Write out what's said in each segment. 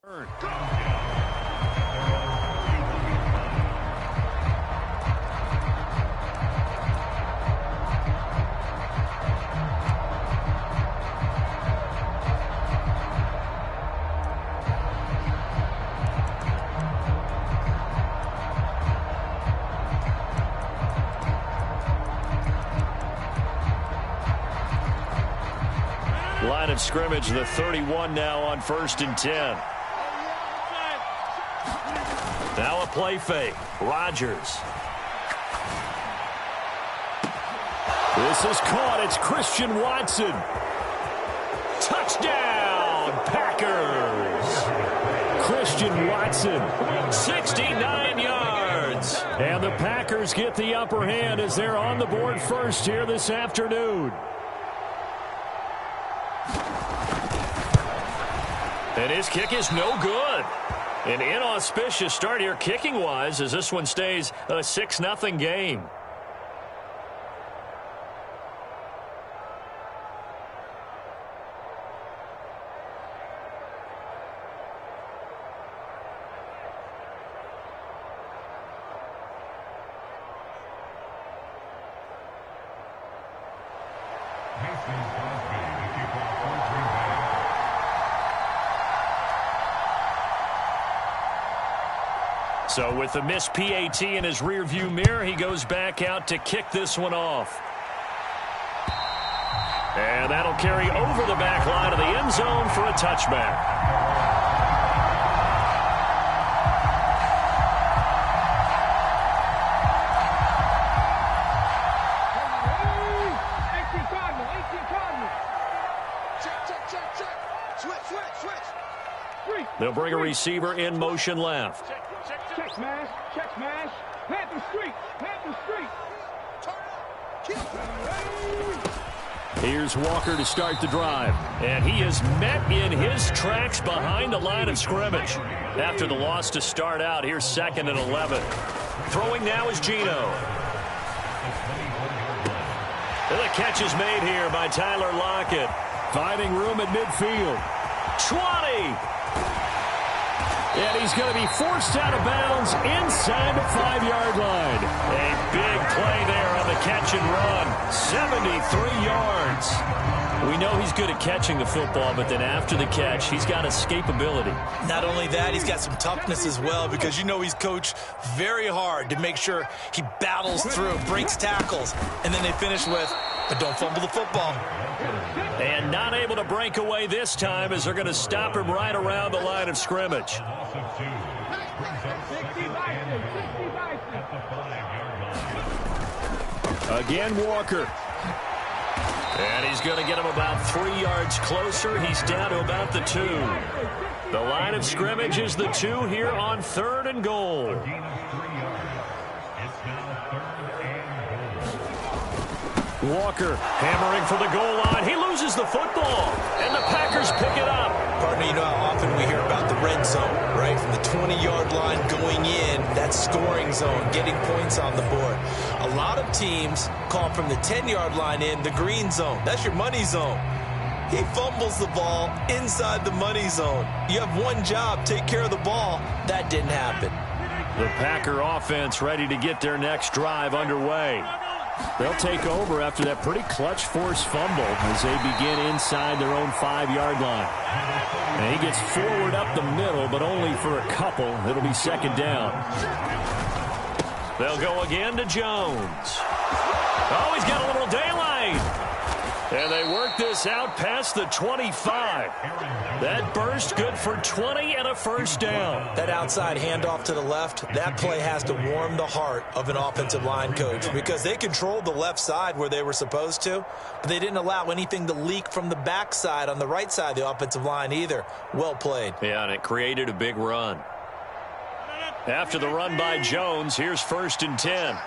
Line of scrimmage, the 31 now on 1st and 10. Now a play fake. Rodgers. This is caught. It's Christian Watson. Touchdown, Packers. Christian Watson, 69 yards. And the Packers get the upper hand as they're on the board first here this afternoon. And his kick is no good. An inauspicious start here kicking-wise as this one stays a 6-0 game. So with the missed PAT in his rearview mirror, he goes back out to kick this one off. And that'll carry over the back line of the end zone for a touchback. They'll bring a receiver in motion left. Check smash, Panther Street. Here's Walker to start the drive. And he is met in his tracks behind the line of scrimmage. After the loss to start out, here's 2nd and 11. Throwing now is Geno. And the catch is made here by Tyler Lockett. Finding room at midfield. 20. And he's going to be forced out of bounds inside the 5-yard line. A big play there on the catch and run. 73 yards. We know he's good at catching the football, but then after the catch, he's got escapability. Not only that, he's got some toughness as well, because you know he's coached very hard to make sure he battles through, breaks tackles, and then they finish with, but don't fumble the football. And not able to break away this time as they're going to stop him right around the line of scrimmage. Again, Walker. And he's going to get him about 3 yards closer. He's down to about the 2. The line of scrimmage is the 2 here on 3rd and goal. Walker hammering for the goal line. He loses the football, and the Packers pick it up. Partner, you know how often we hear about the red zone, right? From the 20-yard line going in, that scoring zone, getting points on the board. A lot of teams call from the 10-yard line in the green zone. That's your money zone. He fumbles the ball inside the money zone. You have one job, take care of the ball. That didn't happen. The Packer offense ready to get their next drive underway. They'll take over after that pretty clutch forced fumble as they begin inside their own 5-yard line. And he gets forward up the middle, but only for a couple. It'll be 2nd down. They'll go again to Jones. Oh, he's got a little daylight. And they work this out past the 25. That burst good for 20 and a 1st down. That outside handoff to the left, that play has to warm the heart of an offensive line coach, because they controlled the left side where they were supposed to, but they didn't allow anything to leak from the backside on the right side of the offensive line either. Well played. Yeah, and it created a big run. After the run by Jones, here's 1st and 10.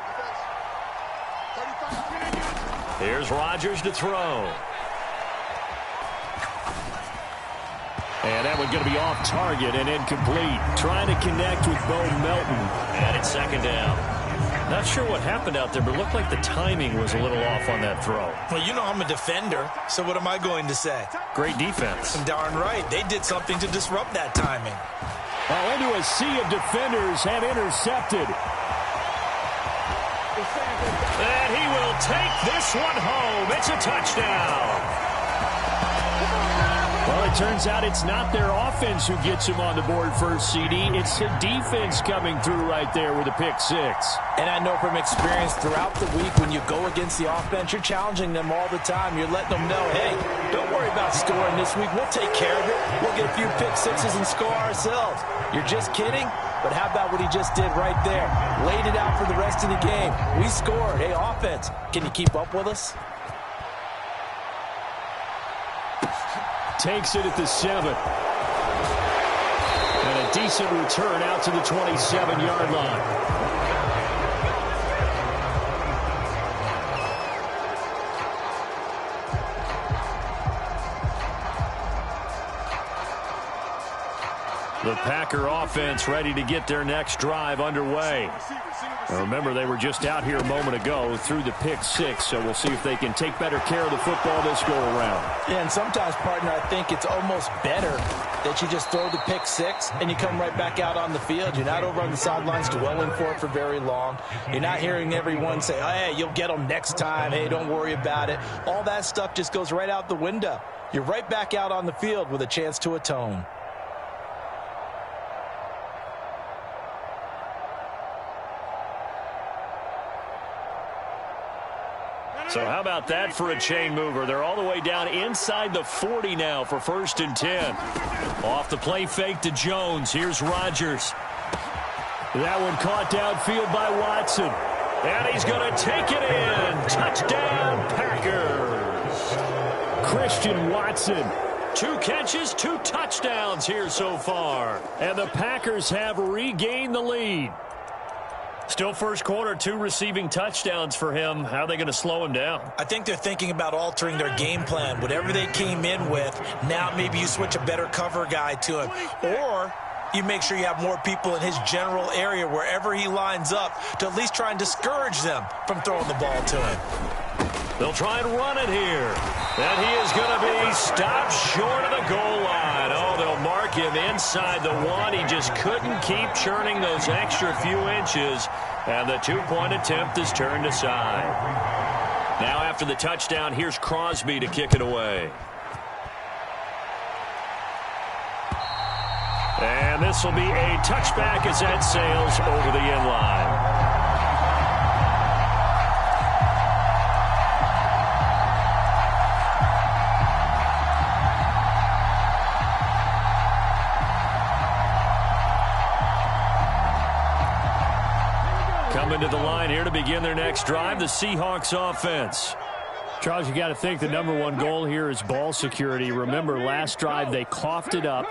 Here's Rodgers to throw. And that one's going to be off target and incomplete. Trying to connect with Bo Melton. And it's 2nd down. Not sure what happened out there, but it looked like the timing was a little off on that throw. Well, you know I'm a defender, so what am I going to say? Great defense. Darn right. They did something to disrupt that timing. Well, into a sea of defenders and intercepted. And he will take this one home. It's a touchdown. Well, it turns out it's not their offense who gets him on the board first, CD. It's the defense coming through right there with a pick six. And I know from experience throughout the week when you go against the offense, you're challenging them all the time. You're letting them know, hey, don't worry about scoring this week. We'll take care of it. We'll get a few pick sixes and score ourselves. You're just kidding? But how about what he just did right there? Laid it out for the rest of the game. We scored. Hey, offense, can you keep up with us? Takes it at the 7. And a decent return out to the 27-yard line. The Packer offense ready to get their next drive underway. Now remember, they were just out here a moment ago through the pick six, so we'll see if they can take better care of the football this go-around. Yeah, and sometimes, partner, I think it's almost better that you just throw the pick six and you come right back out on the field. You're not over on the sidelines dwelling for it for very long. You're not hearing everyone say, oh, hey, you'll get them next time. Hey, don't worry about it. All that stuff just goes right out the window. You're right back out on the field with a chance to atone. So how about that for a chain mover? They're all the way down inside the 40 now for 1st and 10. Off the play fake to Jones. Here's Rodgers. That one caught downfield by Watson. And he's going to take it in. Touchdown, Packers. Christian Watson. 2 catches, 2 touchdowns here so far. And the Packers have regained the lead. Still first quarter, 2 receiving touchdowns for him. How are they going to slow him down? I think they're thinking about altering their game plan. Whatever they came in with, now maybe you switch a better cover guy to him. Or you make sure you have more people in his general area wherever he lines up to at least try and discourage them from throwing the ball to him. They'll try and run it here. And he is going to be stopped short of the goal line. Oh, they'll mark him inside the 1. He just couldn't keep churning those extra few inches. And the 2-point attempt is turned aside. Now after the touchdown, here's Crosby to kick it away. And this will be a touchback as that sails over the end line. Coming to the line here to begin their next drive, the Seahawks offense. Charles, you got to think the #1 goal here is ball security. Remember, last drive they coughed it up,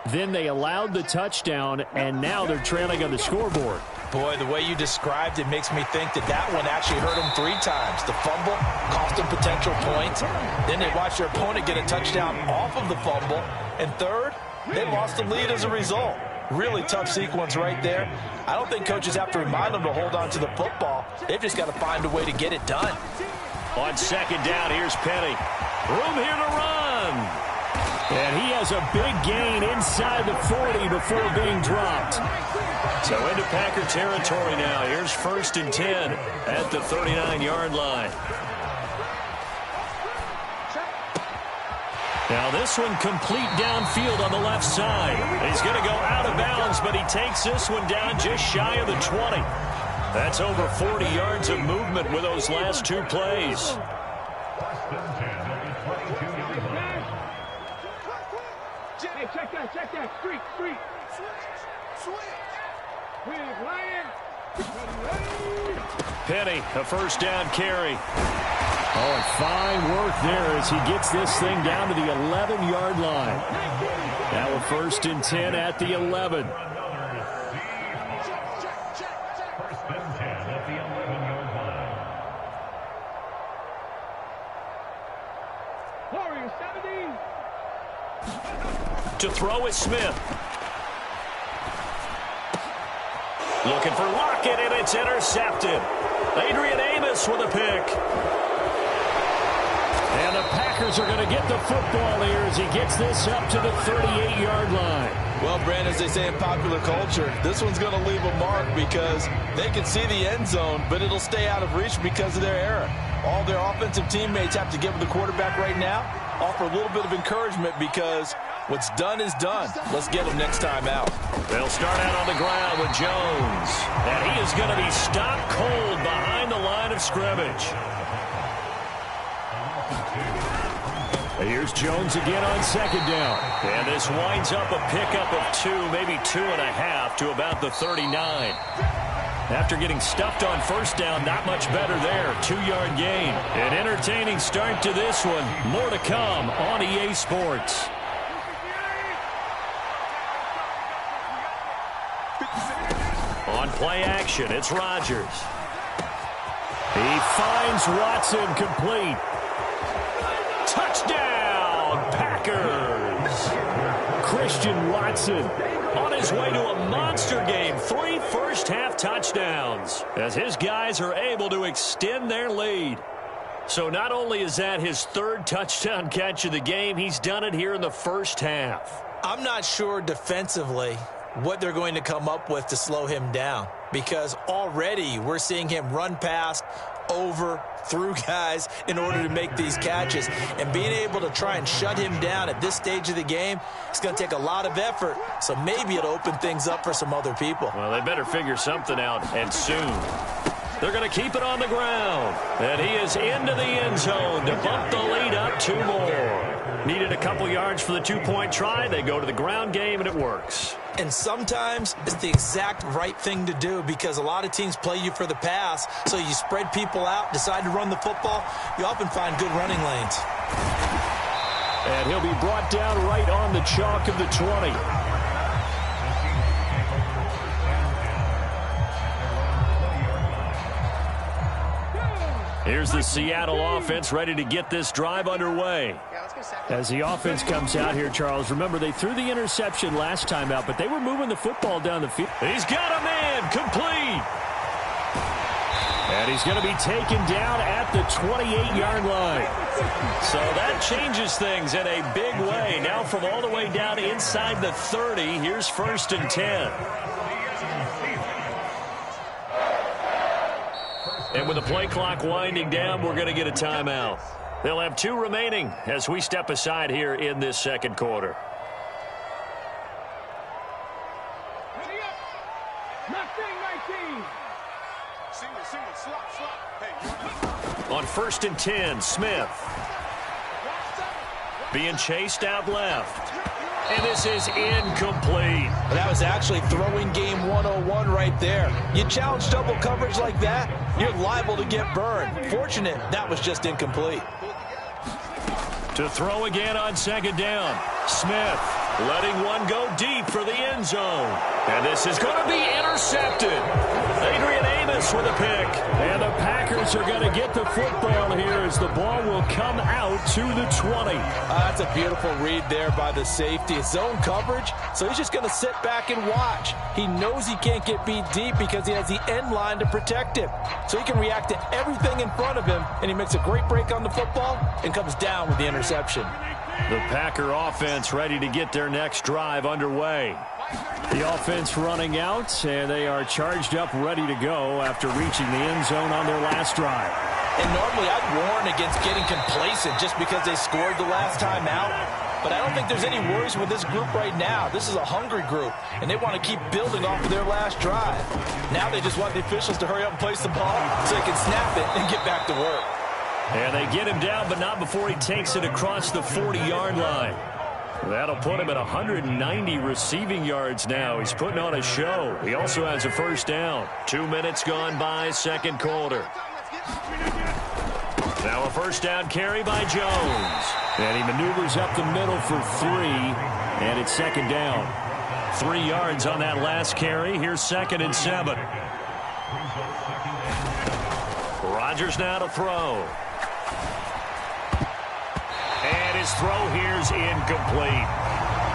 then they allowed the touchdown, and now they're trailing on the scoreboard. Boy, the way you described it makes me think that that one actually hurt them 3 times. The fumble cost them potential points. Then they watched their opponent get a touchdown off of the fumble. And third, they lost the lead as a result. Really tough sequence right there. I don't think coaches have to remind them to hold on to the football. They've just got to find a way to get it done. On 2nd down, here's Penny. Room here to run. And he has a big gain inside the 40 before being dropped. So into Packer territory now. Here's 1st and 10 at the 39-yard line. Now this one complete downfield on the left side. He's going to go out of bounds, but he takes this one down just shy of the 20. That's over 40 yards of movement with those last 2 plays. Hey, check that. Street. Penny, a 1st down carry. Oh, and fine work there as he gets this thing down to the 11-yard line. Now a 1st and 10 at the 11. To throw is Smith. Looking for Lockett, and it's intercepted. Adrian Amos with a pick. And the Packers are going to get the football here as he gets this up to the 38-yard line. Well, Brandon, as they say in popular culture, this one's going to leave a mark because they can see the end zone, but it'll stay out of reach because of their error. All their offensive teammates have to give the quarterback right now, offer a little bit of encouragement because what's done is done. Let's get them next time out. They'll start out on the ground with Jones. And he is going to be stopped cold behind the line of scrimmage. Here's Jones again on second down. And this winds up a pickup of 2, maybe 2.5 to about the 39. After getting stuffed on first down, not much better there. 2-yard gain. An entertaining start to this one. More to come on EA Sports. On play action, it's Rodgers. He finds Watson complete. Touchdown, Packers! Christian Watson on his way to a monster game. 3 first-half touchdowns as his guys are able to extend their lead. So not only is that his 3rd touchdown catch of the game, he's done it here in the first half. I'm not sure defensively what they're going to come up with to slow him down, because already we're seeing him run past, over, through guys in order to make these catches. And being able to try and shut him down at this stage of the game, it's going to take a lot of effort. So maybe it'll open things up for some other people. Well, they better figure something out, and soon. They're going to keep it on the ground. And he is into the end zone to bump the lead up 2 more. Needed a couple yards for the 2-point try. They go to the ground game, and it works. And sometimes it's the exact right thing to do, because a lot of teams play you for the pass. So you spread people out, decide to run the football. You often find good running lanes. And he'll be brought down right on the chalk of the 20. Here's the Seattle offense ready to get this drive underway. As the offense comes out here, Charles, remember they threw the interception last time out, but they were moving the football down the field. He's got a man complete. And he's going to be taken down at the 28-yard line. So that changes things in a big way. Now from all the way down inside the 30, here's 1st and 10. And with the play clock winding down, we're going to get a timeout. They'll have 2 remaining as we step aside here in this second quarter. On 1st and 10, Smith. Being chased out left. And this is incomplete. That was actually throwing game 101 right there. You challenge double coverage like that, you're liable to get burned. Fortunate, that was just incomplete. To throw again on second down. Smith letting one go deep for the end zone. And this is going to be intercepted. Adrian Amos with a pick. And the Packers are going to get the football here as the ball will come out to the 20. That's a beautiful read there by the safety. It's zone coverage, so he's just going to sit back and watch. He knows he can't get beat deep because he has the end line to protect him. So he can react to everything in front of him, and he makes a great break on the football and comes down with the interception. The Packer offense ready to get their next drive underway. The offense running out, and they are charged up, ready to go after reaching the end zone on their last drive. And normally I'd warn against getting complacent just because they scored the last time out. But I don't think there's any worries with this group right now. This is a hungry group, and they want to keep building off of their last drive. Now they just want the officials to hurry up and place the ball so they can snap it and get back to work. And they get him down, but not before he takes it across the 40-yard line. That'll put him at 190 receiving yards now. He's putting on a show. He also has a first down. 2 minutes gone by, second quarter. Now a first down carry by Jones. And he maneuvers up the middle for 3, and it's second down. 3 yards on that last carry. Here's 2nd and 7. Rodgers now to throw. And his throw here's incomplete.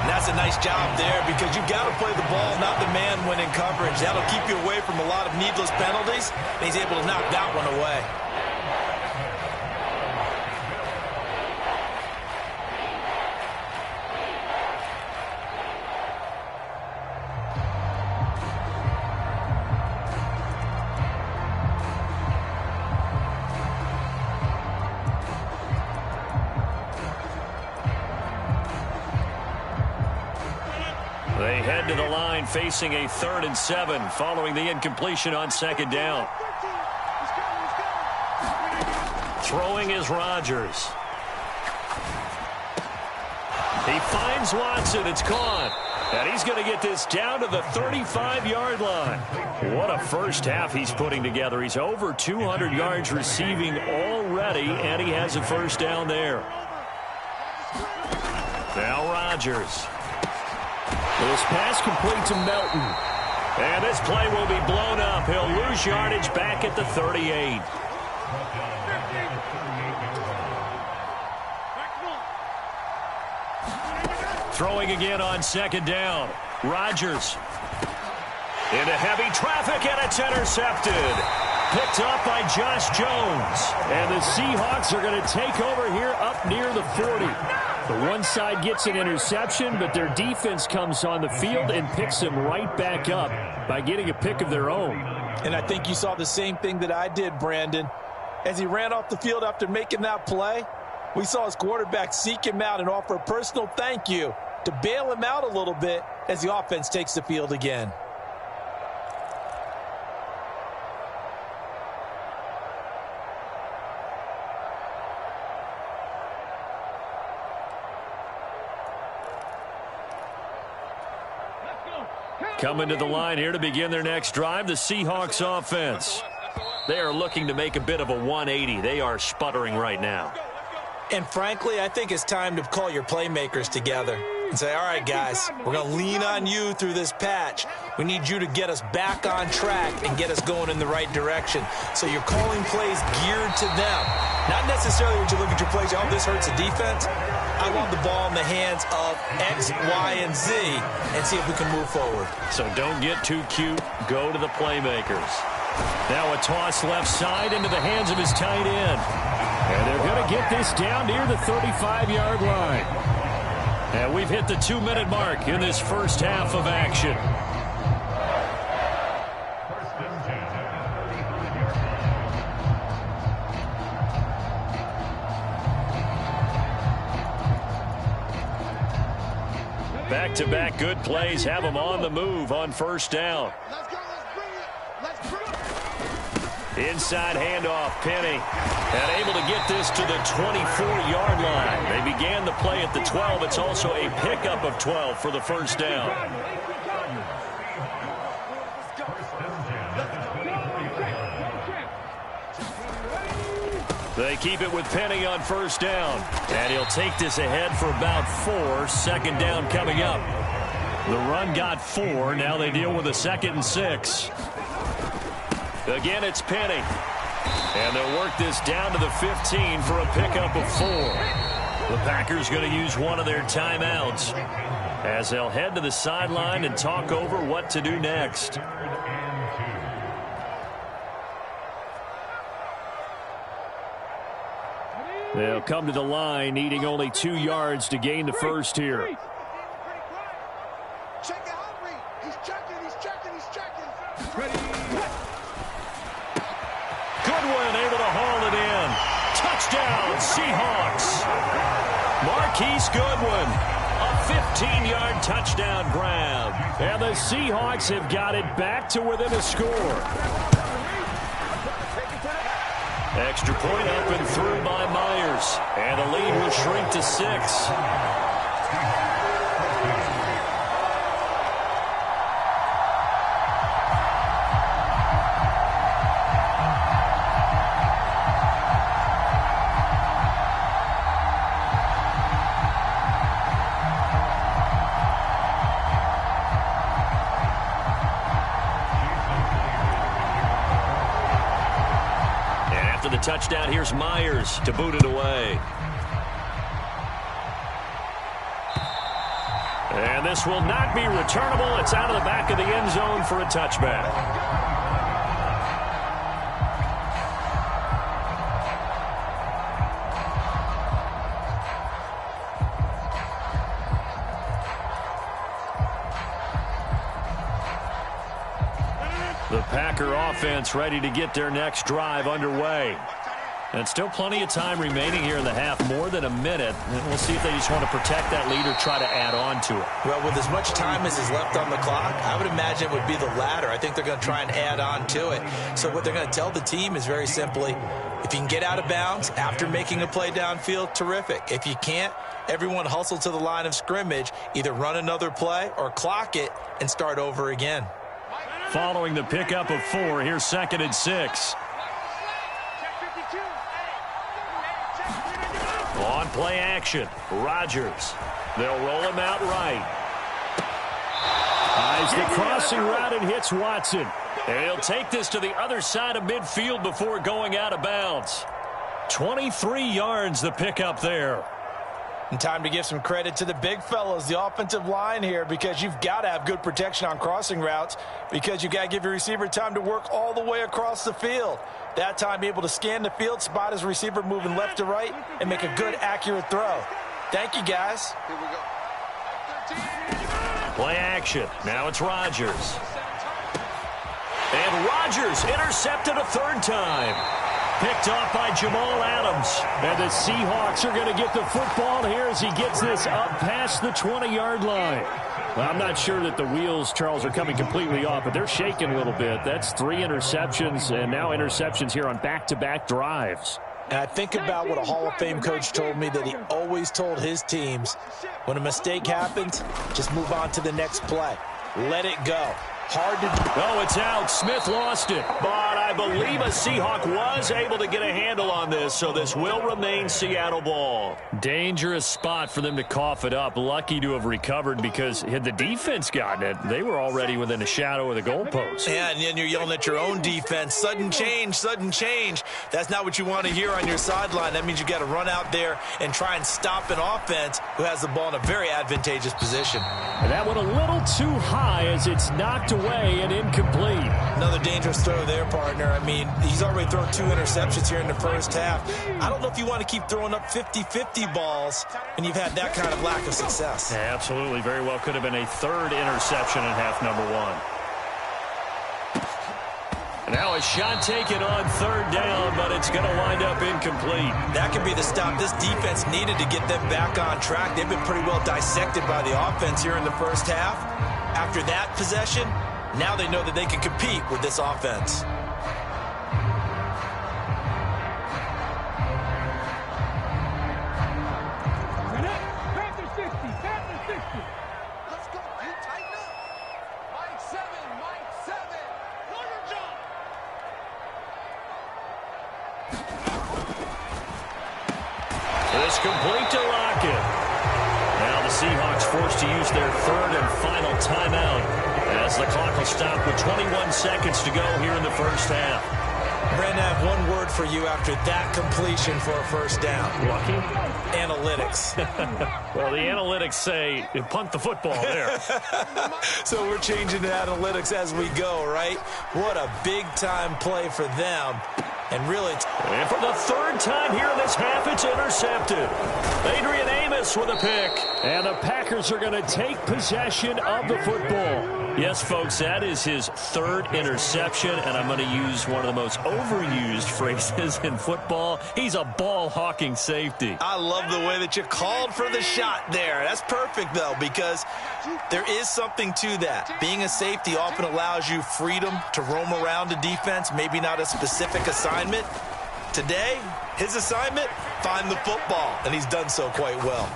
And that's a nice job there because you've got to play the ball, not the man when in coverage. That'll keep you away from a lot of needless penalties, and he's able to knock that one away. They head to the line facing a 3rd and 7 following the incompletion on 2nd down. Throwing is Rodgers. He finds Watson. It's caught. And he's going to get this down to the 35-yard line. What a first half he's putting together. He's over 200 yards receiving already, and he has a first down there. Now Rodgers. This pass complete to Melton. And this play will be blown up. He'll lose yardage back at the 38. Throwing again on 2nd down. Rodgers. Into heavy traffic, and it's intercepted. Picked up by Josh Jones. And the Seahawks are going to take over here up near the 40. The one side gets an interception, but their defense comes on the field and picks them right back up by getting a pick of their own. And I think you saw the same thing that I did, Brandon. As he ran off the field after making that play, we saw his quarterback seek him out and offer a personal thank you to bail him out a little bit as the offense takes the field again. Coming to the line here to begin their next drive, the Seahawks offense. They are looking to make a bit of a 180. They are sputtering right now. And frankly, I think it's time to call your playmakers together and say, all right, guys, we're going to lean on you through this patch. We need you to get us back on track and get us going in the right direction. So you're calling plays geared to them. Not necessarily when you look at your plays, oh, this hurts the defense. I want the ball in the hands of X, Y, and Z and see if we can move forward. So don't get too cute. Go to the playmakers. Now a toss left side into the hands of his tight end. And they're going to get this down near the 35-yard line. And we've hit the 2-minute mark in this first half of action. Back-to-back good plays have them on the move on first down. Let's go. Let's bring it. Inside handoff, Penny. And able to get this to the 24-yard line. They began the play at the 12. It's also a pickup of 12 for the first down. They keep it with Penny on first down. And he'll take this ahead for about 4. Second down coming up. The run got 4. Now they deal with a 2nd and 6. Again, it's Penny. And they'll work this down to the 15 for a pickup of 4. The Packers going to use one of their timeouts as they'll head to the sideline and talk over what to do next. They'll come to the line, needing only 2 yards to gain the first here. Check out Reed. He's checking. Goodwin able to haul it in. Touchdown, Seahawks. Marquise Goodwin, a 15-yard touchdown grab. And the Seahawks have got it back to within a score. Extra point up and through by Myers. And the lead will shrink to 6. Touchdown, here's Myers to boot it away. And this will not be returnable. It's out of the back of the end zone for a touchback. The Packer offense ready to get their next drive underway. And still plenty of time remaining here in the half, more than a minute. And we'll see if they just want to protect that lead or try to add on to it. Well, with as much time as is left on the clock, I would imagine it would be the latter. I think they're going to try and add on to it. So what they're going to tell the team is very simply, if you can get out of bounds after making a play downfield, terrific. If you can't, everyone hustle to the line of scrimmage, either run another play or clock it and start over again. Following the pickup of 4, here's 2nd and 6. On play action, Rodgers. They'll roll him out right. Eyes the crossing route and hits Watson. And he'll take this to the other side of midfield before going out of bounds. 23 yards the pickup there. And time to give some credit to the big fellas, the offensive line here, because you've got to have good protection on crossing routes because you've got to give your receiver time to work all the way across the field. That time be able to scan the field, spot his receiver moving left to right, and make a good, accurate throw. Thank you, guys. Here we go. Play action. Now it's Rodgers. And Rodgers intercepted a 3rd time. Picked off by Jamal Adams. And the Seahawks are going to get the football here as he gets this up past the 20-yard line. Well, I'm not sure that the wheels, Charles, are coming completely off, but they're shaking a little bit. That's 3 interceptions, and now interceptions here on back-to-back drives. And I think about what a Hall of Fame coach told me that he always told his teams, when a mistake happens, just move on to the next play. Let it go. Hard to do. Oh, it's out. Smith lost it. But I believe a Seahawk was able to get a handle on this, so this will remain Seattle ball. Dangerous spot for them to cough it up. Lucky to have recovered because had the defense gotten it, they were already within a shadow of the goalpost. Yeah, and then you're yelling at your own defense. Sudden change, sudden change. That's not what you want to hear on your sideline. That means you got to run out there and try and stop an offense who has the ball in a very advantageous position. And that went a little too high as it's knocked away and incomplete. Another dangerous throw there, partner. I mean, he's already thrown 2 interceptions here in the first half. I don't know if you want to keep throwing up 50-50 balls when you've had that kind of lack of success. Yeah, absolutely. Very well could have been a 3rd interception in half number 1. And now a shot taken on 3rd down, but it's going to wind up incomplete. That could be the stop this defense needed to get them back on track. They've been pretty well dissected by the offense here in the first half. After that possession, now they know that they can compete with this offense. Panther 60, Panther 60. Let's go. You tighten up. Mike 7, Mike 7. Warrior jump. It's complete to Lockett. Now the Seahawks forced to use their 3rd and final timeout as the clock will stop with 21 seconds to go here in the first half. Brandon, I have one word for you after that completion for a first down. Lucky? Analytics. Well, the analytics say punt the football there. So we're changing the analytics as we go, right? What a big-time play for them. And really, and for the 3rd time here in this half, it's intercepted. Adrian Amos with a pick. And the Packers are going to take possession of the football. Yes, folks, that is his 3rd interception, and I'm going to use one of the most overused phrases in football. He's a ball-hawking safety. I love the way that you called for the shot there. That's perfect, though, because there is something to that. Being a safety often allows you freedom to roam around the defense, maybe not a specific assignment. Today, his assignment, find the football, and he's done so quite well.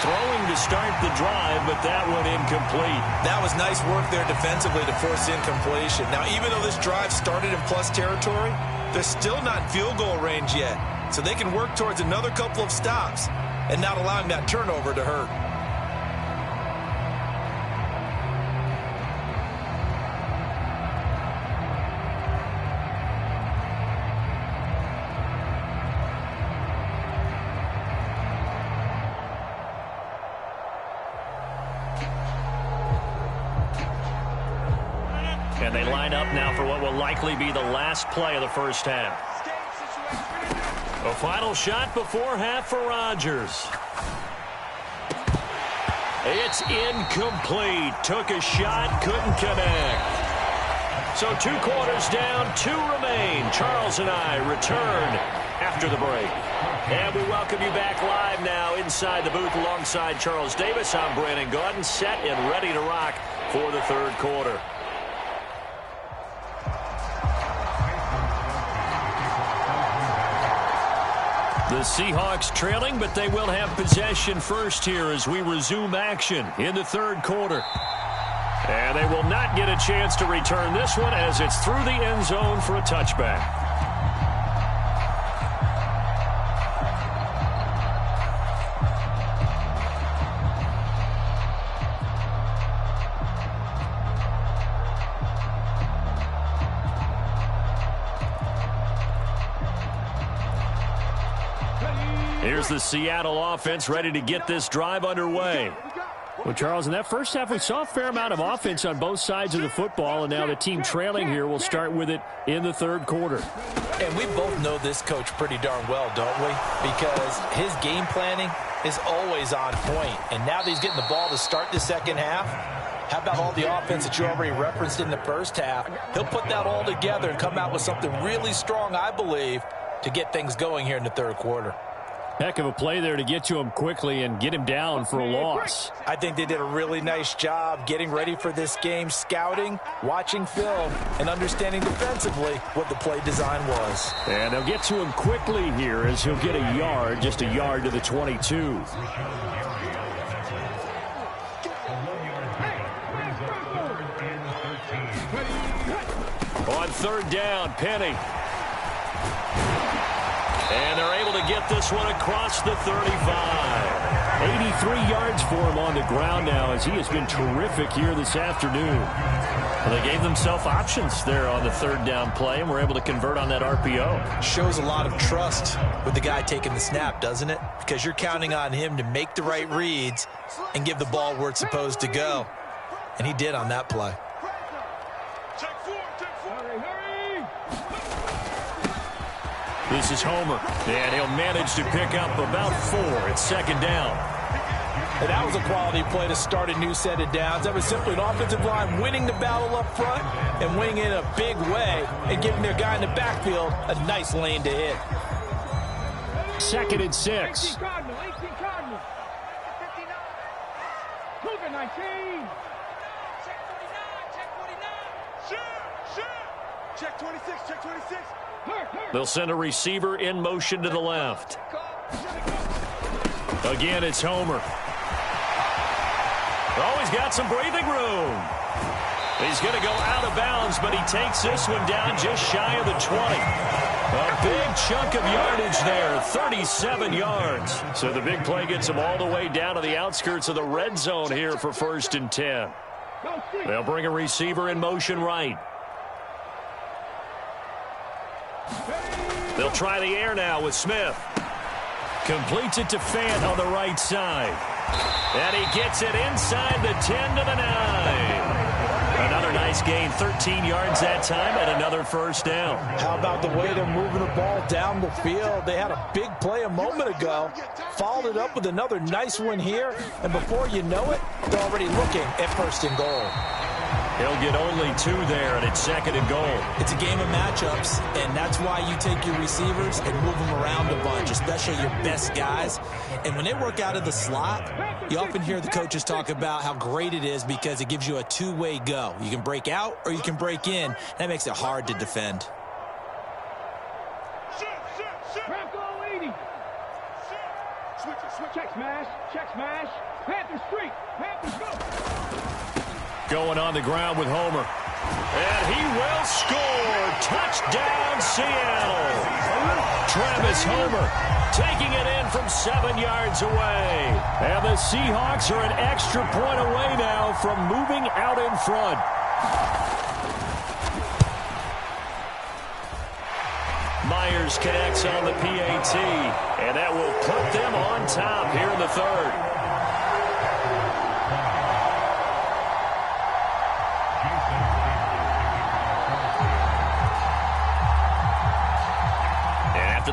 Throwing to start the drive, but that one incomplete. That was nice work there defensively to force incompletion. Now, even though this drive started in plus territory, they're still not in field goal range yet. So they can work towards another couple of stops and not allowing that turnover to hurt. And they line up now for what will likely be the last play of the first half. A final shot before half for Rodgers. It's incomplete. Took a shot, couldn't connect. So 2 quarters down, 2 remain. Charles and I return after the break. And we welcome you back live now inside the booth alongside Charles Davis. I'm Brandon Gaudin, set and ready to rock for the third quarter. The Seahawks trailing, but they will have possession first here as we resume action in the third quarter. And they will not get a chance to return this one as it's through the end zone for a touchback. Here's the Seattle offense ready to get this drive underway. Well, Charles, in that first half, we saw a fair amount of offense on both sides of the football, and now the team trailing here will start with it in the third quarter. And we both know this coach pretty darn well, don't we? Because his game planning is always on point. And now that he's getting the ball to start the second half, how about all the offense that you already referenced in the first half? He'll put that all together and come out with something really strong, I believe, to get things going here in the third quarter. Heck of a play there to get to him quickly and get him down for a loss. I think they did a really nice job getting ready for this game, scouting, watching film, and understanding defensively what the play design was. And they'll get to him quickly here as he'll get a yard, just a yard to the 22. On third down, Penny. And they're able to get this one across the 35. 83 yards for him on the ground now as he has been terrific here this afternoon. Well, they gave themselves options there on the third down play and were able to convert on that RPO. Shows a lot of trust with the guy taking the snap, doesn't it? Because you're counting on him to make the right reads and give the ball where it's supposed to go. And he did on that play. This is Homer, and he'll manage to pick up about 4. It's second down. And that was a quality play to start a new set of downs. That was simply an offensive line winning the battle up front and winning it in a big way and giving their guy in the backfield a nice lane to hit. Second and 6. 18 Cardinal, 18 Cardinal. 59. Cougar 19. Check 49, check 49. Check 26, check 26. They'll send a receiver in motion to the left. Again, it's Homer. Oh, he's got some breathing room. He's going to go out of bounds, but he takes this one down just shy of the 20. A big chunk of yardage there, 37 yards. So the big play gets him all the way down to the outskirts of the red zone here for 1st and 10. They'll bring a receiver in motion right. They'll try the air now with Smith. Completes it to Fant on the right side. And he gets it inside the 10 to the 9. Another nice gain, 13 yards that time, and another first down. How about the way they're moving the ball down the field? They had a big play a moment ago, followed it up with another nice one here, and before you know it, they're already looking at 1st and goal. He'll get only 2 there, and it's 2nd and goal. It's a game of matchups, and that's why you take your receivers and move them around a bunch, especially your best guys. And when they work out of the slot, you often hear the coaches talk about how great it is because it gives you a two-way go. You can break out or you can break in. That makes it hard to defend. Check smash, check smash. Panthers streak, Panthers go. Going on the ground with Homer. And he will score. Touchdown, Seattle. Travis Homer taking it in from 7 yards away. And the Seahawks are an extra point away now from moving out in front. Myers connects on the PAT, and that will put them on top here in the third.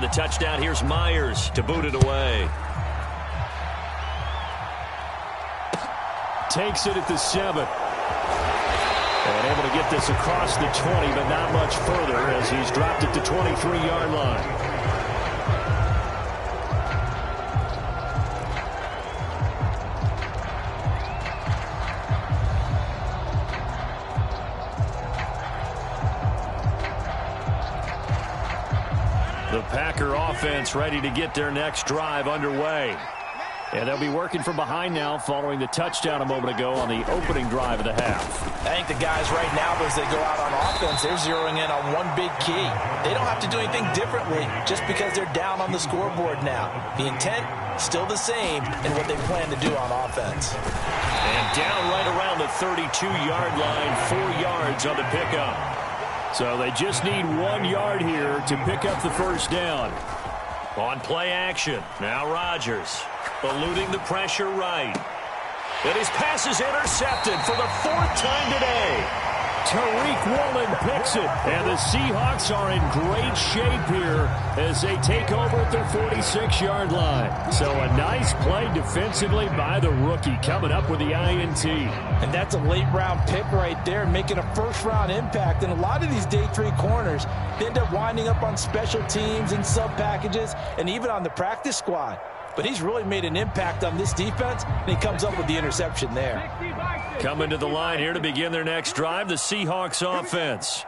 the touchdown, here's Myers to boot it away. Takes it at the 7. And able to get this across the 20, but not much further as he's dropped it to 23-yard line. The Packer offense ready to get their next drive underway. And they'll be working from behind now following the touchdown a moment ago on the opening drive of the half. I think the guys right now, as they go out on offense, they're zeroing in on one big key. They don't have to do anything differently just because they're down on the scoreboard now. The intent, still the same in what they plan to do on offense. And down right around the 32-yard line, 4 yards on the pickup. So they just need 1 yard here to pick up the first down. On play action, now Rodgers. Eluding the pressure right. And his pass is intercepted for the 4th time today. Tariq Woolen picks it. And the Seahawks are in great shape here as they take over at their 46-yard line. So a nice play defensively by the rookie coming up with the INT. And that's a late-round pick right there, making a first-round impact. And a lot of these day 3 corners end up winding up on special teams and sub-packages and even on the practice squad. But he's really made an impact on this defense, and he comes up with the interception there. Coming to the line here to begin their next drive, the Seahawks offense.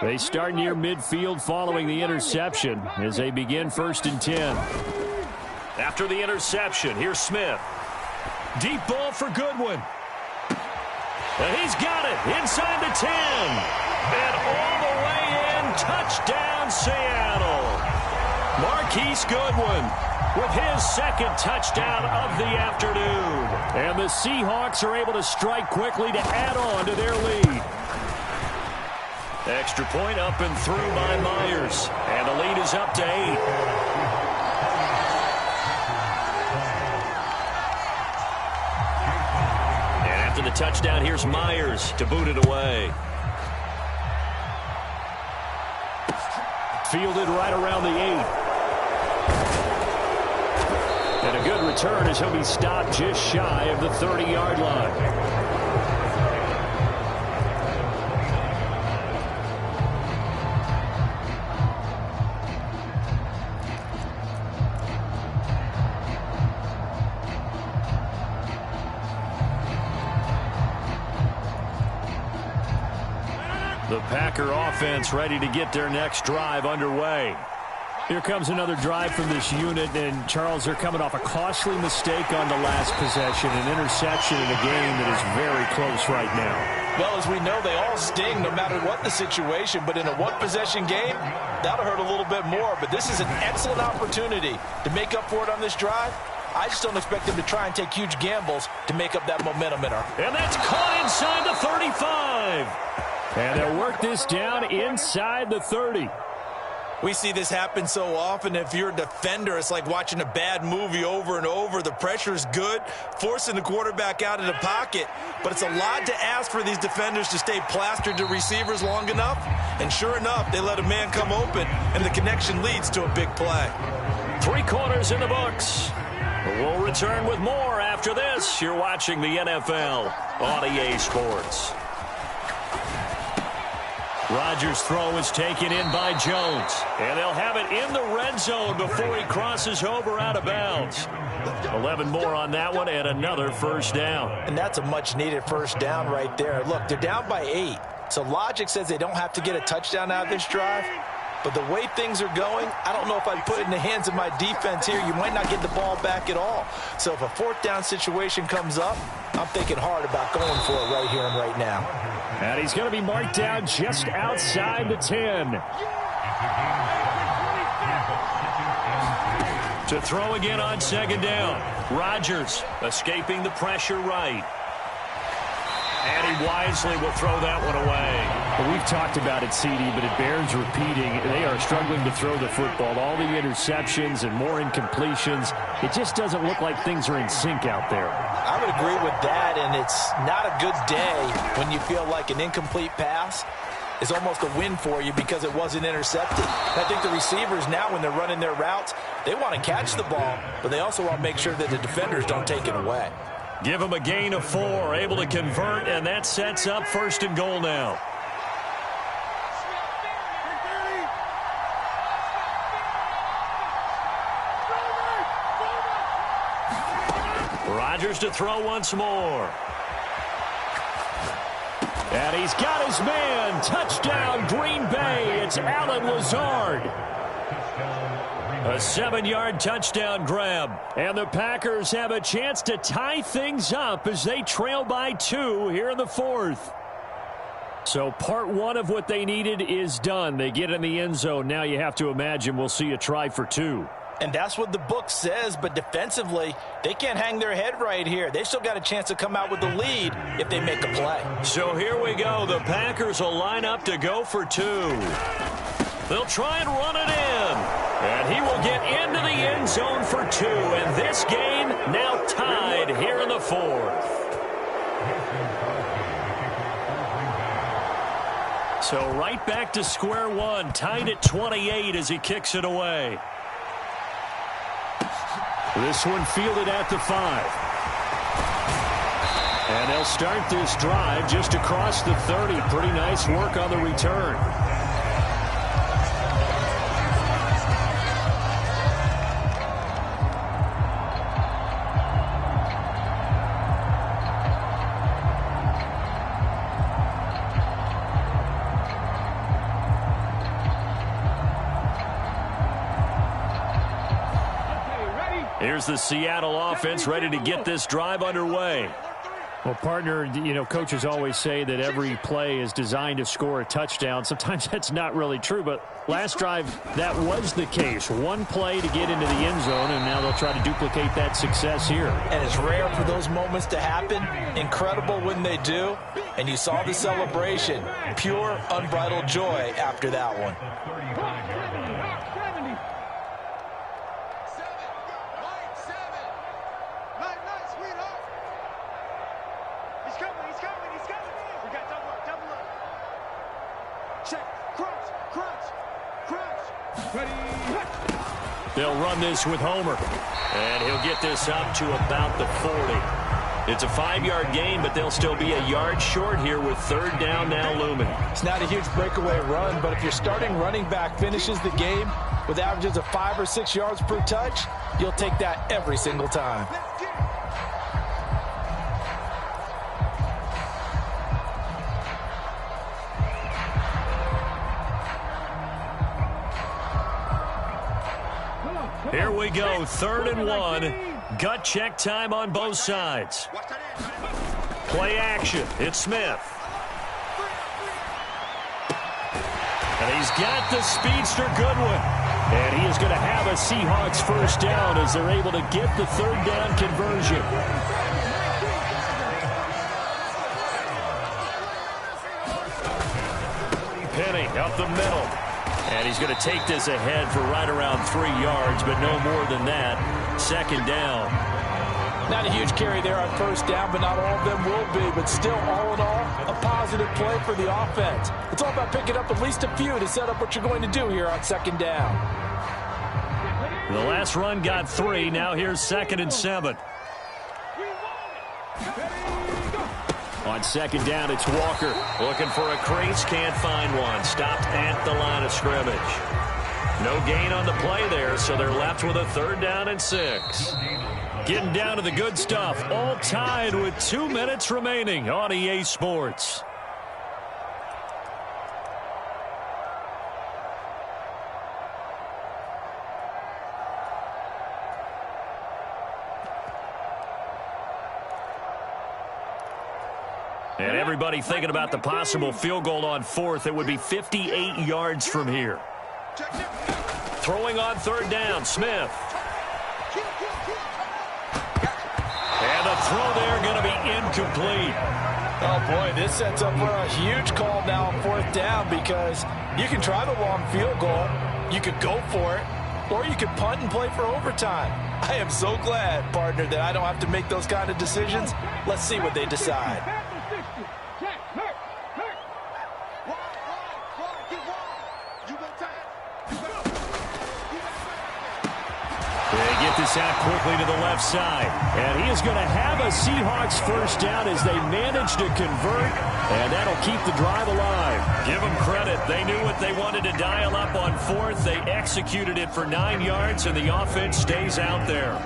They start near midfield following the interception as they begin 1st and 10. After the interception, here's Smith. Deep ball for Goodwin. And he's got it inside the 10. And all the way in, touchdown Seattle. Marquise Goodwin with his 2nd touchdown of the afternoon. And the Seahawks are able to strike quickly to add on to their lead. Extra point up and through by Myers. And the lead is up to 8. And after the touchdown, here's Myers to boot it away. Fielded right around the 8. And a good return as he'll be stopped just shy of the 30-yard line. The Packer offense ready to get their next drive underway. Here comes another drive from this unit, and Charles, they're coming off a costly mistake on the last possession, an interception in a game that is very close right now. Well, as we know, they all sting no matter what the situation, but in a one-possession game, that'll hurt a little bit more. But this is an excellent opportunity to make up for it on this drive. I just don't expect them to try and take huge gambles to make up that momentum in her. And that's caught inside the 35. And they'll work this down inside the 30. We see this happen so often. If you're a defender, it's like watching a bad movie over and over. The pressure is good, forcing the quarterback out of the pocket. But it's a lot to ask for these defenders to stay plastered to receivers long enough. And sure enough, they let a man come open, and the connection leads to a big play. 3 quarters in the books. We'll return with more after this. You're watching the NFL on EA Sports. Rodgers' throw is taken in by Jones. And they'll have it in the red zone before he crosses over out of bounds. 11 more on that one and another first down. And that's a much-needed first down right there. Look, they're down by 8. So logic says they don't have to get a touchdown out of this drive. But the way things are going, I don't know if I'd put it in the hands of my defense here. You might not get the ball back at all. So if a 4th down situation comes up, I'm thinking hard about going for it right here and right now. And he's going to be marked down just outside the 10. To throw again on 2nd down. Rodgers escaping the pressure right. And he wisely will throw that one away. Well, we've talked about it, CD, but it bears repeating. They are struggling to throw the football. All the interceptions and more incompletions. It just doesn't look like things are in sync out there. I would agree with that, and it's not a good day when you feel like an incomplete pass is almost a win for you because it wasn't intercepted. I think the receivers now, when they're running their routes, they want to catch the ball, but they also want to make sure that the defenders don't take it away. Give them a gain of 4, able to convert, and that sets up 1st and goal now. Rodgers to throw once more. And he's got his man. Touchdown, Green Bay. It's Allen Lazard. A 7-yard touchdown grab. And the Packers have a chance to tie things up as they trail by 2 here in the 4th. So part 1 of what they needed is done. They get in the end zone. Now you have to imagine we'll see a try for 2. And that's what the book says, but defensively, they can't hang their head right here. They still got a chance to come out with the lead if they make a play. So here we go. The Packers will line up to go for 2. They'll try and run it in. And he will get into the end zone for 2. And this game now tied here in the 4th. So right back to square one, tied at 28 as he kicks it away. This one fielded at the 5. And they'll start this drive just across the 30. Pretty nice work on the return. Here's the Seattle offense ready to get this drive underway. Well, partner, you know, coaches always say that every play is designed to score a touchdown. Sometimes that's not really true, but last drive, that was the case. One play to get into the end zone, and now they'll try to duplicate that success here. And it's rare for those moments to happen. Incredible when they do. And you saw the celebration. Pure, unbridled joy after that one. They'll run this with Homer. And he'll get this up to about the 40. It's a 5-yard gain, but they'll still be a yard short here with 3rd down now looming. It's not a huge breakaway run, but if your starting running back finishes the game with averages of 5 or 6 yards per touch, you'll take that every single time. Here we go, 3rd and 1. Gut check time on both sides. Play action. It's Smith. And he's got the speedster Goodwin. And he is going to have a Seahawks 1st down as they're able to get the 3rd down conversion. Penny up the middle. And he's going to take this ahead for right around 3 yards, but no more than that. 2nd down. Not a huge carry there on 1st down, but not all of them will be. But still, all in all, a positive play for the offense. It's all about picking up at least a few to set up what you're going to do here on 2nd down. The last run got 3. Now here's 2nd and 7. On 2nd down, it's Walker looking for a crease, can't find one. Stopped at the line of scrimmage. No gain on the play there, so they're left with a 3rd down and 6. Getting down to the good stuff, all tied with 2 minutes remaining on EA Sports. And everybody thinking about the possible field goal on 4th. It would be 58 yards from here. Throwing on 3rd down, Smith. And the throw there going to be incomplete. Oh, boy, this sets up for a huge call now on 4th down because you can try the long field goal. You could go for it, or you could punt and play for overtime. I am so glad, partner, that I don't have to make those kind of decisions. Let's see what they decide. this out quickly to the left side. And he is going to have a Seahawks first down as they manage to convert, and that'll keep the drive alive. Give them credit. They knew what they wanted to dial up on fourth. They executed it for 9 yards, and the offense stays out there.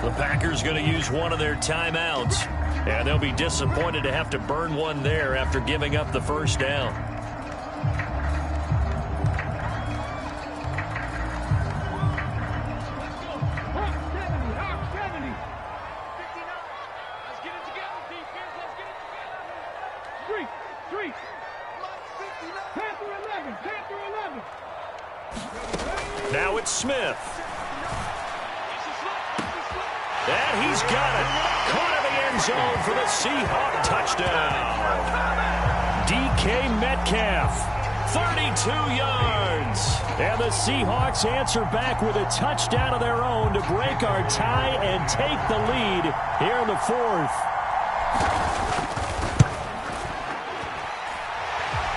The Packers going to use one of their timeouts, and they'll be disappointed to have to burn one there after giving up the first down. Now it's Smith. And he's got it. Caught in the end zone for the Seahawk touchdown. DK Metcalf, 32 yards. And the Seahawks answer back with a touchdown of their own to break our tie and take the lead here in the fourth.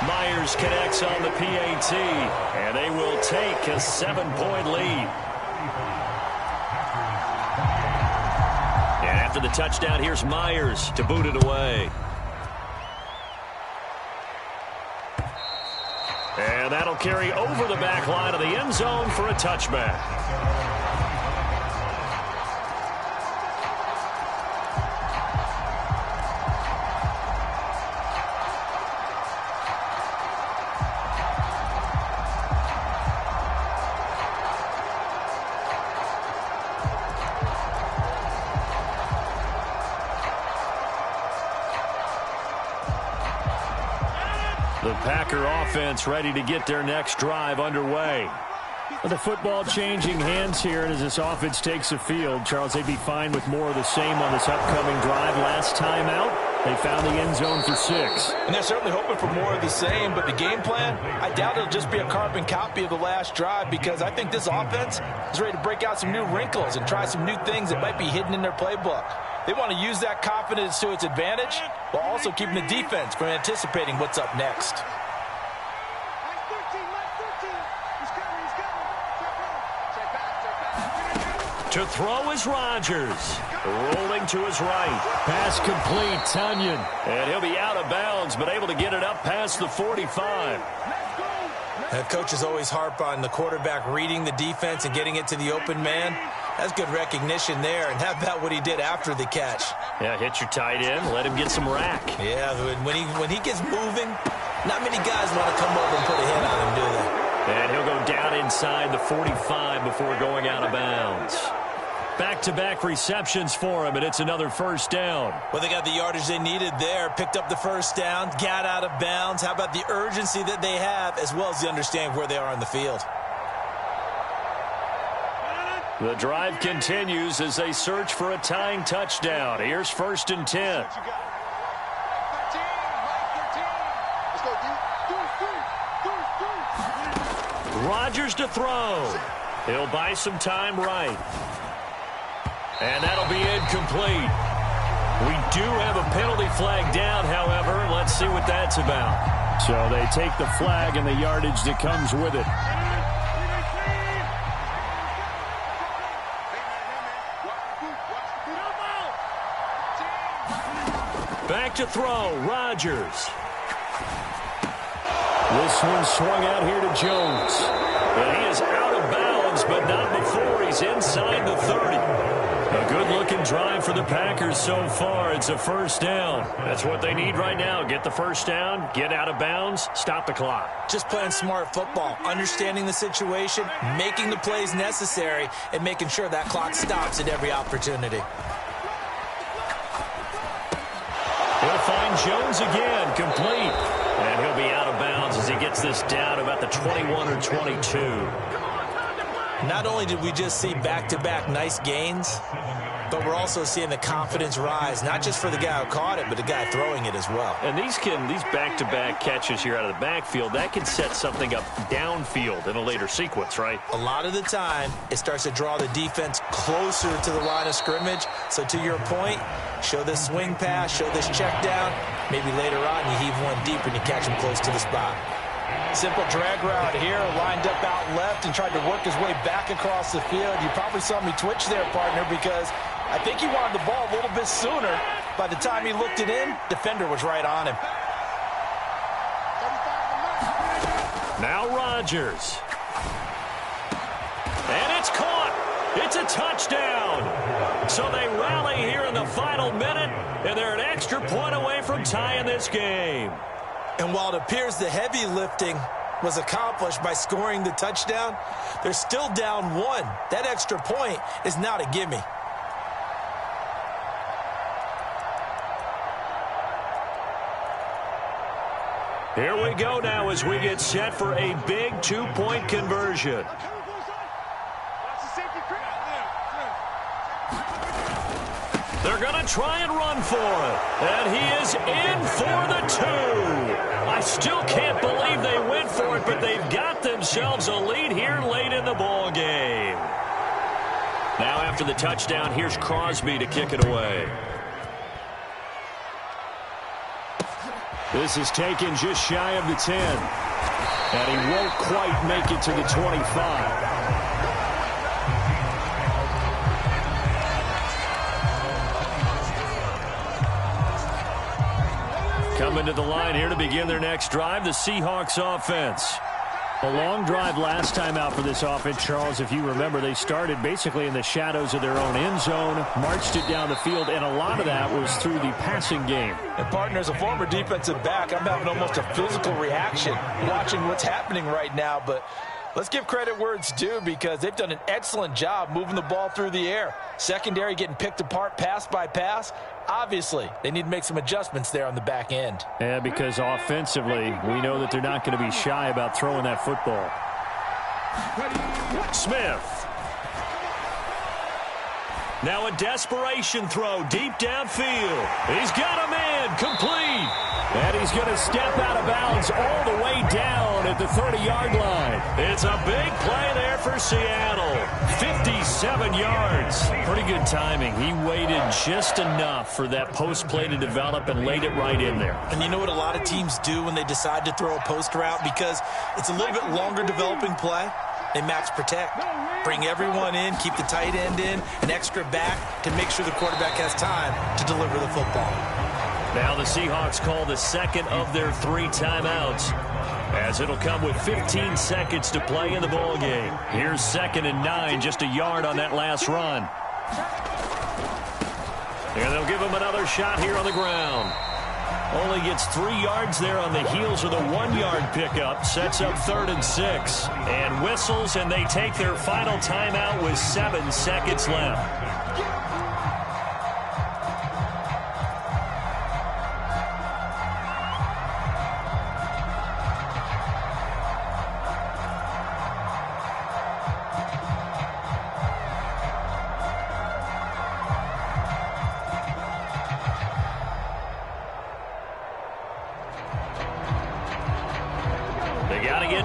Myers connects on the PAT, and they will take a 7-point lead. And after the touchdown, here's Myers to boot it away. And that'll carry over the back line of the end zone for a touchback. The Packer offense ready to get their next drive underway. The football changing hands here, and as this offense takes the field, Charles, they'd be fine with more of the same on this upcoming drive. Last time out, they found the end zone for 6. And they're certainly hoping for more of the same, but the game plan, I doubt it'll just be a carbon copy of the last drive, because I think this offense is ready to break out some new wrinkles and try some new things that might be hidden in their playbook. They want to use that confidence to its advantage, while also keeping the defense from anticipating what's up next. To throw is Rodgers. Rolling to his right. Pass complete, Tunyon. And he'll be out of bounds, but able to get it up past the 45. Head coaches always harp on the quarterback reading the defense and getting it to the open man. That's good recognition there. And how about what he did after the catch? Yeah, hit your tight end, let him get some rack. Yeah, when he gets moving, not many guys want to come over and put a hit on him, do they? And he'll go down inside the 45 before going out of bounds. Back-to-back receptions for him, and it's another first down. Well, they got the yardage they needed there, picked up the first down, got out of bounds. How about the urgency that they have, as well as the understanding of where they are on the field? The drive continues as they search for a tying touchdown. Here's 1st and 10. Rodgers to throw. He'll buy some time right. And that'll be incomplete. We do have a penalty flag down, however. Let's see what that's about. So they take the flag and the yardage that comes with it. Back to throw, Rodgers. This one swung out here to Jones. And he is out of bounds, but not before he's inside the 30. A good-looking drive for the Packers so far. It's a first down. That's what they need right now. Get the first down, get out of bounds, stop the clock. Just playing smart football, understanding the situation, making the plays necessary, and making sure that clock stops at every opportunity. He'll find Jones again, complete. And he'll be out of bounds as he gets this down about the 21 or 22. Not only did we just see back-to-back nice gains, But we're also seeing the confidence rise, not just for the guy who caught it, but the guy throwing it as well. And these back-to-back catches here out of the backfield, that can set something up downfield in a later sequence, right? A lot of the time, it starts to draw the defense closer to the line of scrimmage. So to your point, show this swing pass, show this check down. Maybe later on you heave one deep and you catch him close to the spot. Simple drag route here, lined up out left and tried to work his way back across the field. You probably saw me twitch there, partner, because I think he wanted the ball a little bit sooner. By the time he looked it in, defender was right on him. Now Rodgers. And it's caught. It's a touchdown. So they rally here in the final minute, and they're an extra point away from tying this game. And while it appears the heavy lifting was accomplished by scoring the touchdown, they're still down one. That extra point is not a gimme. Here we go now as we get set for a big two-point conversion. They're going to try and run for it. And he is in for the two. I still can't believe they went for it, but they've got themselves a lead here late in the ball game. Now after the touchdown, here's Crosby to kick it away. This is taken just shy of the 10. And he won't quite make it to the 25. Coming to the line here to begin their next drive, the Seahawks offense. A long drive last time out for this offense, Charles. If you remember, they started basically in the shadows of their own end zone, marched it down the field, and a lot of that was through the passing game. And partner, as a former defensive back, I'm having almost a physical reaction watching what's happening right now. But let's give credit where it's due, because they've done an excellent job moving the ball through the air. Secondary getting picked apart pass by pass. Obviously, they need to make some adjustments there on the back end. Yeah, because offensively, we know that they're not going to be shy about throwing that football. Smith. Now a desperation throw deep downfield. He's got a man complete. And he's going to step out of bounds all the way down at the 30-yard line. It's a big play there for Seattle. 57 yards. Pretty good timing. He waited just enough for that post play to develop and laid it right in there. And you know what a lot of teams do when they decide to throw a post route? Because it's a little bit longer developing play. They max protect. Bring everyone in, keep the tight end in, an extra back to make sure the quarterback has time to deliver the football. Now the Seahawks call the second of their 3 timeouts, as it'll come with 15 seconds to play in the ball game. Here's 2nd and 9, just a yard on that last run. And they'll give him another shot here on the ground. Only gets 3 yards there on the heels of the 1-yard pickup. Sets up 3rd and 6. And whistles, and they take their final timeout with 7 seconds left.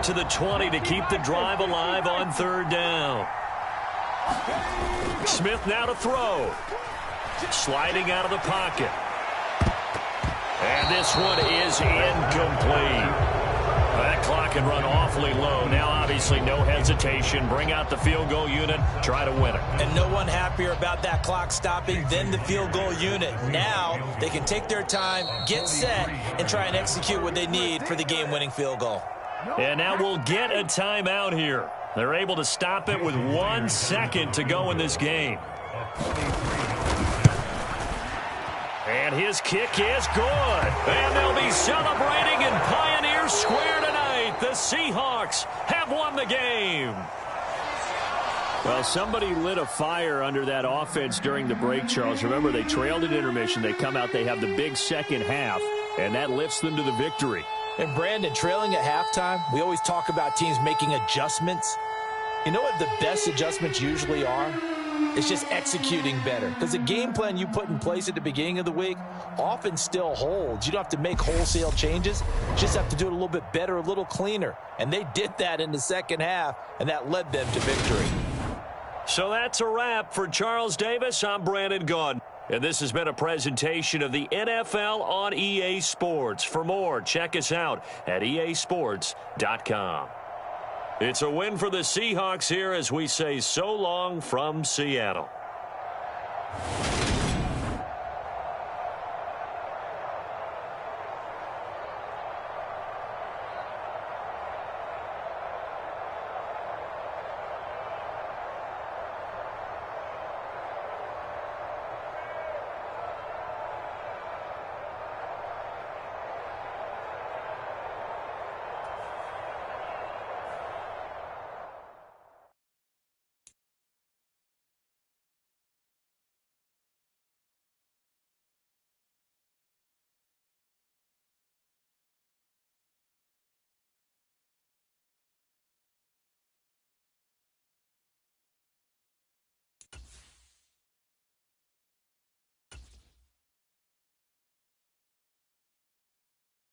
To the 20 to keep the drive alive on 3rd down. Smith now to throw. Sliding out of the pocket. And this one is incomplete. That clock can run awfully low. Now obviously no hesitation. Bring out the field goal unit. Try to win it. And no one happier about that clock stopping than the field goal unit. Now they can take their time, get set, and try and execute what they need for the game-winning field goal. And now we'll get a timeout here. They're able to stop it with 1 second to go in this game. And his kick is good. And they'll be celebrating in Pioneer Square tonight. The Seahawks have won the game. Well, somebody lit a fire under that offense during the break, Charles. Remember, they trailed at intermission. They come out, they have the big second half, and that lifts them to the victory. And Brandon, trailing at halftime, we always talk about teams making adjustments. You know what the best adjustments usually are? It's just executing better. Because the game plan you put in place at the beginning of the week often still holds. You don't have to make wholesale changes. You just have to do it a little bit better, a little cleaner. And they did that in the second half, and that led them to victory. So that's a wrap for Charles Davis. I'm Brandon Gaudin. And this has been a presentation of the NFL on EA Sports. For more, check us out at easports.com. It's a win for the Seahawks here as we say so long from Seattle.